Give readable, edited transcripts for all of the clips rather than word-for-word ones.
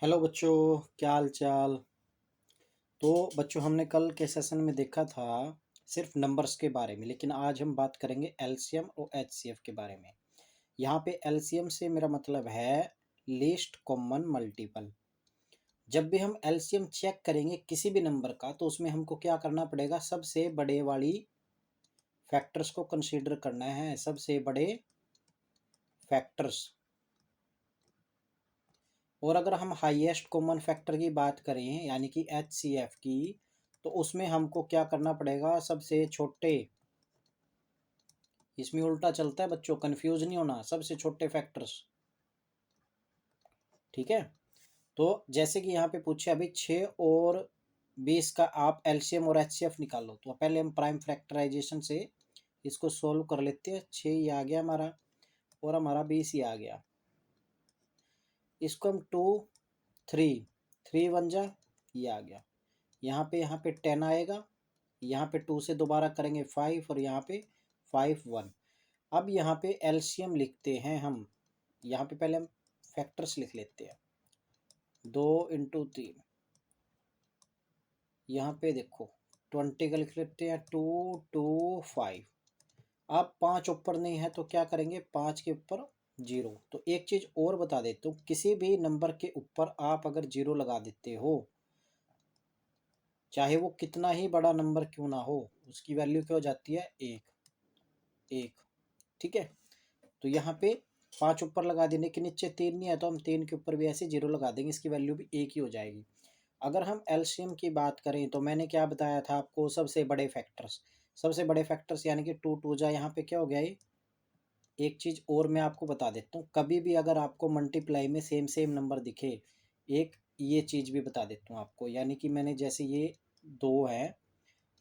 Hello बच्चों, क्या हाल चाल। तो बच्चों, हमने कल के सेशन में देखा था सिर्फ नंबर्स के बारे में, लेकिन आज हम बात करेंगे एलसीएम और एचसीएफ के बारे में। यहाँ पे एलसीएम से मेरा मतलब है लीस्ट कॉमन मल्टीपल। जब भी हम एलसीएम चेक करेंगे किसी भी नंबर का, तो उसमें हमको क्या करना पड़ेगा, सबसे बड़े वाली फैक्टर्स को कंसीडर करना है, सबसे बड़े फैक्टर्स। और अगर हम हाईएस्ट कॉमन फैक्टर की बात करें यानी कि एचसीएफ की, तो उसमें हमको क्या करना पड़ेगा, सबसे छोटे। इसमें उल्टा चलता है बच्चों, कंफ्यूज नहीं होना, सबसे छोटे फैक्टर्स। ठीक है। तो जैसे कि यहाँ पे पूछे अभी 6 और 20 का आप एलसीएम और एचसीएफ निकालो, तो पहले हम प्राइम फैक्टराइजेशन से इसको सोल्व कर लेते हैं। 6 ये आ गया हमारा, और हमारा 20 ये आ गया। इसको हम 2 3 3 वन जा, ये आ गया। यहाँ पे 10 आएगा, यहाँ पे 2 से दोबारा करेंगे 5, और यहाँ पे 5 1। अब यहाँ पे एलसीएम लिखते हैं हम। यहाँ पे पहले हम फैक्टर्स लिख लेते हैं। 2 इंटू 3, यहाँ पे देखो 20 का लिख लेते हैं। 2 2 5। अब 5 ऊपर नहीं है तो क्या करेंगे, 5 के ऊपर 0। तो एक चीज़ और बता देता हूँ, किसी भी नंबर के ऊपर आप अगर 0 लगा देते हो, चाहे वो कितना ही बड़ा नंबर क्यों ना हो, उसकी वैल्यू क्या हो जाती है, 1 ठीक है। तो यहाँ पे 5 ऊपर लगा देने के, नीचे 3 नहीं है तो हम 3 के ऊपर भी ऐसे 0 लगा देंगे, इसकी वैल्यू भी 1 ही हो जाएगी। अगर हम एलसीएम की बात करें तो मैंने क्या बताया था आपको, सबसे बड़े फैक्टर्स यानी कि 2 2 जा, यहाँ पे क्या हो गया ये। एक चीज़ और मैं आपको बता देता हूँ, कभी भी अगर आपको मल्टीप्लाई में सेम सेम नंबर दिखे, एक ये चीज़ भी बता देता हूँ आपको, यानी कि मैंने जैसे ये 2 है,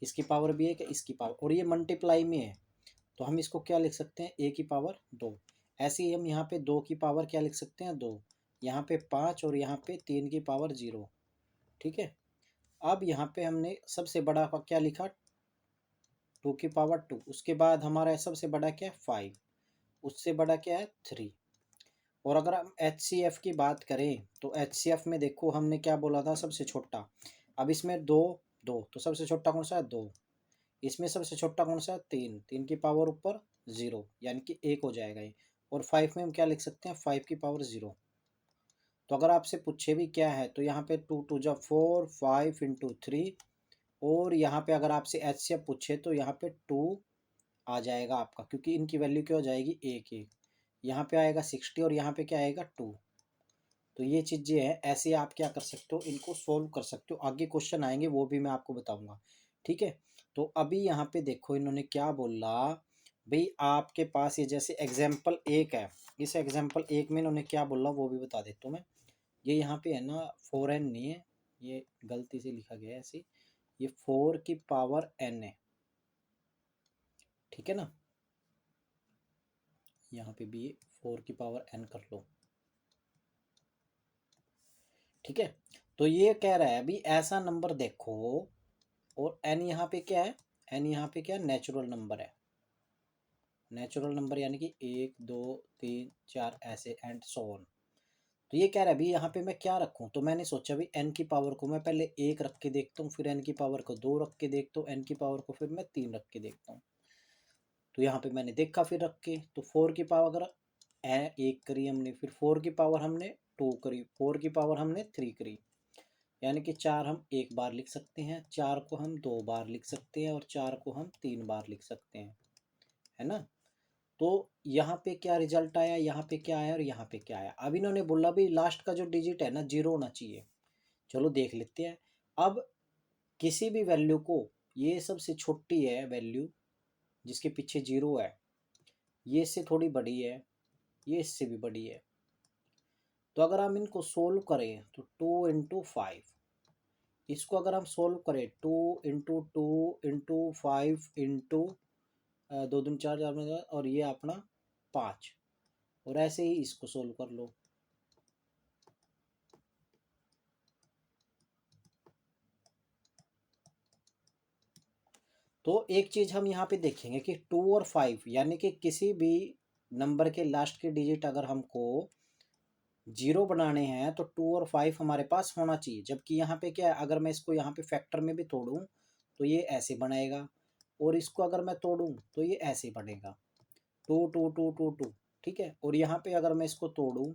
इसकी पावर भी 1 है, इसकी पावर, और ये मल्टीप्लाई में है, तो हम इसको क्या लिख सकते हैं, a की पावर 2। ऐसे ही हम यहाँ पे 2 की पावर क्या लिख सकते हैं, 2। यहाँ पे 5, और यहाँ पे 3 की पावर 0। ठीक है। अब यहाँ पे हमने सबसे बड़ा का क्या लिखा, 2 की पावर 2। उसके बाद हमारा सबसे बड़ा क्या है, 5। उससे बड़ा क्या है, 3। और अगर हम एच सी एफ की बात करें तो एच सी एफ में देखो हमने क्या बोला था, सबसे छोटा। अब इसमें 2 2, तो सबसे छोटा कौन सा है, 2। इसमें सबसे छोटा कौन सा है, 3। 3 की पावर ऊपर 0, यानी कि 1 हो जाएगा ये। और 5 में हम क्या लिख सकते हैं, 5 की पावर 0। तो अगर आपसे पूछे भी क्या है, तो यहाँ पे 2 2 जा 4, 5 इंटू 3। और यहाँ पे अगर आपसे एच सी एफ पूछे तो यहाँ पे 2 आ जाएगा आपका, क्योंकि इनकी वैल्यू क्या हो जाएगी, 1 1। यहाँ पे आएगा 60, और यहाँ पे क्या आएगा, 2। तो ये चीज़ें हैं, ऐसे आप क्या कर सकते हो, इनको सोल्व कर सकते हो। आगे क्वेश्चन आएंगे वो भी मैं आपको बताऊंगा। ठीक है। तो अभी यहाँ पे देखो इन्होंने क्या बोला, भाई आपके पास ये जैसे एग्जाम्पल 1 है, इस एग्जाम्पल 1 में इन्होंने क्या बोला वो भी बता देता हूँ मैं। ये यहाँ पे है ना, 4n नहीं है, ये गलती से लिखा गया है ऐसे। ये 4 की पावर n है, ठीक है ना। यहाँ पे भी 4 की पावर n कर लो, ठीक है। तो ये कह रहा है अभी ऐसा नंबर देखो, और n यहाँ पे क्या है, n यहाँ पे क्या है, नेचुरल नंबर है। नेचुरल नंबर यानी कि 1 2 3 4 ऐसे एंड सो ऑन। तो ये कह रहा है अभी यहाँ पे मैं क्या रखूँ, तो मैंने सोचा भी n की पावर को मैं पहले 1 रख के देखता हूँ, फिर n की पावर को 2 रख के देखता हूँ, n की पावर को फिर मैं 3 रख के देखता हूँ। तो यहाँ पे मैंने देखा फिर रख के, तो 4 की पावर 1 करी हमने, फिर 4 की पावर हमने 2 करी, 4 की पावर हमने 3 करी, यानी कि 4 हम 1 बार लिख सकते हैं, 4 को हम 2 बार लिख सकते हैं, और 4 को हम 3 बार लिख सकते हैं, है ना। तो यहाँ पे क्या रिजल्ट आया, यहाँ पे क्या आया, और यहाँ पे क्या आया। अब इन्होंने बोला भी लास्ट का जो डिजिट है ना, 0 होना चाहिए। चलो देख लेते हैं। अब किसी भी वैल्यू को, ये सबसे छोटी है वैल्यू जिसके पीछे 0 है, ये इससे थोड़ी बड़ी है, ये इससे भी बड़ी है। तो अगर हम इनको सोल्व करें तो 2 इंटू 5, इसको अगर हम सोल्व करें 2 इंटू 5 इंटू 2 दूनी 4 4 में, और ये अपना 5, और ऐसे ही इसको सोल्व कर लो। तो एक चीज़ हम यहाँ पे देखेंगे कि 2 और 5 यानी कि किसी भी नंबर के लास्ट के डिजिट अगर हमको जीरो बनाने हैं तो 2 और 5 हमारे पास होना चाहिए, जबकि यहाँ पे क्या है, अगर मैं इसको यहाँ पे फैक्टर में भी तोड़ूँ तो ये ऐसे बनेगा, और इसको अगर मैं तोड़ूँ तो ये ऐसे बनेगा, 2 2 2 2 2, ठीक है। और यहाँ पे अगर मैं इसको तोड़ूँ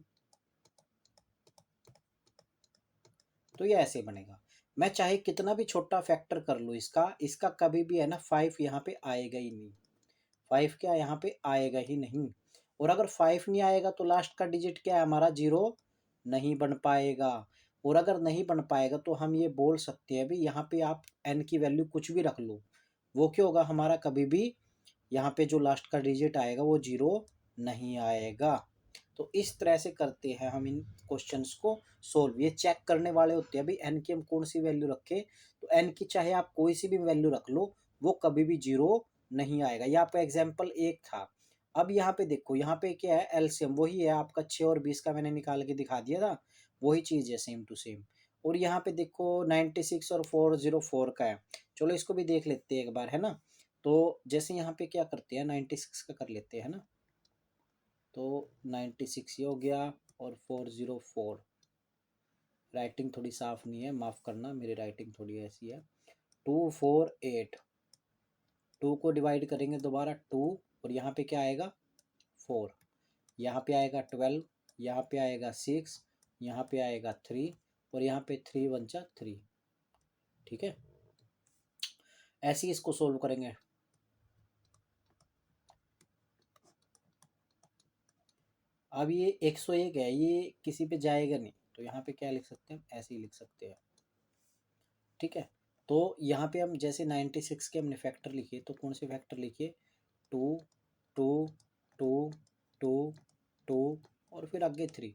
तो ये ऐसे बनेगा। मैं चाहे कितना भी छोटा फैक्टर कर लूँ इसका, इसका कभी भी है ना 5 यहाँ पे आएगा ही नहीं, 5 क्या यहाँ पे आएगा ही नहीं। और अगर 5 नहीं आएगा तो लास्ट का डिजिट क्या है हमारा, 0 नहीं बन पाएगा। और अगर नहीं बन पाएगा तो हम ये बोल सकते हैं भी यहाँ पे आप n की वैल्यू कुछ भी रख लो, वो क्या होगा हमारा, कभी भी यहाँ पे जो लास्ट का डिजिट आएगा वो 0 नहीं आएगा। तो इस तरह से करते हैं हम इन क्वेश्चंस को सोल्व। ये चेक करने वाले होते हैं भाई एन की हम कौन सी वैल्यू रखें, तो एन की चाहे आप कोई सी भी वैल्यू रख लो, वो कभी भी 0 नहीं आएगा। यहाँ पे एग्जाम्पल 1 था। अब यहाँ पे देखो, यहाँ पे क्या है, एलसीएम वही है आपका 6 और 20 का मैंने निकाल के दिखा दिया था, वही चीज़ है सेम टू सेम। और यहाँ पे देखो 96 और 404 का है, चलो इसको भी देख लेते हैं एक बार, है ना। तो जैसे यहाँ पे क्या करते हैं, 96 का कर लेते हैं ना, तो 96 ये हो गया, और 404, राइटिंग थोड़ी साफ नहीं है, माफ़ करना, मेरी राइटिंग थोड़ी ऐसी है। 248, 2 को डिवाइड करेंगे दोबारा 2, और यहाँ पे क्या आएगा 4, यहाँ पे आएगा 12, यहाँ पे आएगा 6, यहाँ पे आएगा 3, और यहाँ पे 3 1 जा 3, ठीक है। ऐसे ही इसको सोल्व करेंगे। अब ये 101 है, ये किसी पे जाएगा नहीं, तो यहाँ पे क्या लिख सकते हैं, ऐसे ही लिख सकते हैं, ठीक है। तो यहाँ पे हम जैसे 96 के हमने फैक्टर लिखे, तो कौन से फैक्टर लिखिए, 2 2 2 2 2 और फिर आगे 3।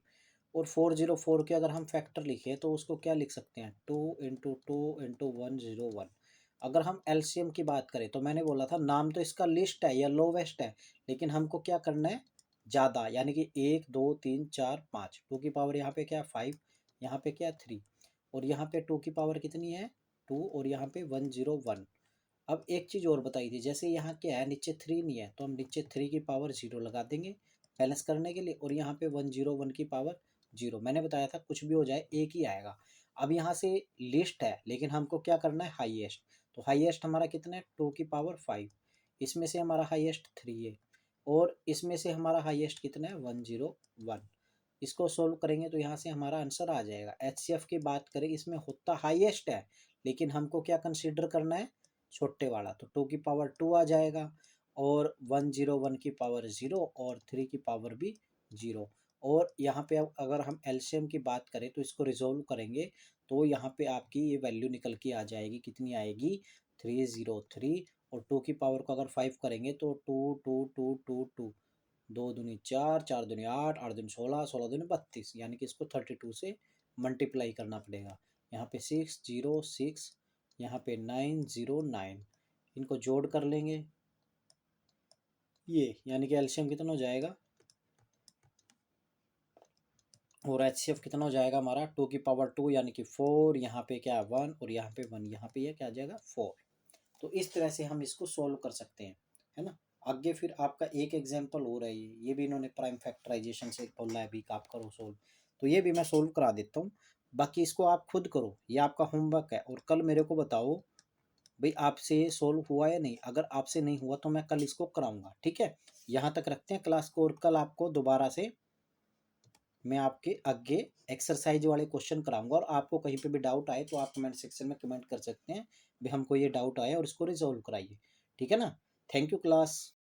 और 404 के अगर हम फैक्टर लिखे तो उसको क्या लिख सकते हैं, 2 इंटू 2 इंटू 101। अगर हम एलसीएम की बात करें तो मैंने बोला था नाम तो इसका लिस्ट है या लोवेस्ट है, लेकिन हमको क्या करना है, ज़्यादा, यानी कि 1 2 3 4 5, 2 की पावर यहाँ पे क्या 5, यहाँ पे क्या 3, और यहाँ पे 2 की पावर कितनी है 2, और यहाँ पे 101। अब एक चीज़ और बताई थी, जैसे यहाँ क्या है, नीचे 3 नहीं है, तो हम नीचे 3 की पावर 0 लगा देंगे बैलेंस करने के लिए, और यहाँ पे 101 की पावर 0। मैंने बताया था कुछ भी हो जाए एक ही आएगा। अब यहाँ से लिस्ट है, लेकिन हमको क्या करना है, हाईएस्ट। तो हाईएस्ट हमारा कितना है, 2 की पावर 5, इसमें से हमारा हाईएस्ट 3 है, और इसमें से हमारा हाईएस्ट कितना है 101। इसको सोल्व करेंगे तो यहाँ से हमारा आंसर आ जाएगा। एचसीएफ की बात करें, इसमें होता हाईएस्ट है, लेकिन हमको क्या कंसीडर करना है, छोटे वाला, तो 2 की पावर 2 आ जाएगा, और 101 की पावर 0, और 3 की पावर भी 0। और यहाँ पे अब अगर हम एलसीएम की बात करें तो इसको रिजोल्व करेंगे, तो यहाँ पे आपकी ये वैल्यू निकल के आ जाएगी, कितनी आएगी 303। और 2 की पावर को अगर 5 करेंगे तो 2 2 2 2 2, 2 दूनी 4, 4 दूनी 8, 8 दूनी 16, 16 दूनी 32, यानी कि इसको 32 से मल्टीप्लाई करना पड़ेगा। यहाँ पे 606, यहाँ पे 909, इनको जोड़ कर लेंगे ये, यानी कि एलसीएम कितना हो जाएगा, और एचसीएफ कितना हो जाएगा हमारा, 2 की पावर 2 यानी कि 4, यहाँ पे क्या 1, और यहाँ पे 1, यहाँ पे ये क्या आ जाएगा 4। तो इस तरह से हम इसको सोल्व कर सकते हैं, है ना। आगे फिर आपका एक एग्जांपल हो रहा है, ये भी इन्होंने प्राइम फैक्टराइजेशन से बोला है भी कि आप करो सोल्व, तो ये भी मैं सोल्व करा देता हूँ। बाकी इसको आप खुद करो, ये आपका होमवर्क है, और कल मेरे को बताओ भाई आपसे ये सोल्व हुआ या नहीं। अगर आपसे नहीं हुआ तो मैं कल इसको कराऊंगा, ठीक है। यहाँ तक रखते हैं क्लास को, और कल आपको दोबारा से मैं आपके आगे एक्सरसाइज वाले क्वेश्चन कराऊंगा, और आपको कहीं पे भी डाउट आए तो आप कमेंट सेक्शन में कमेंट कर सकते हैं भी हमको ये डाउट आया और इसको रिजॉल्व कराइए, ठीक है ना। Thank you class.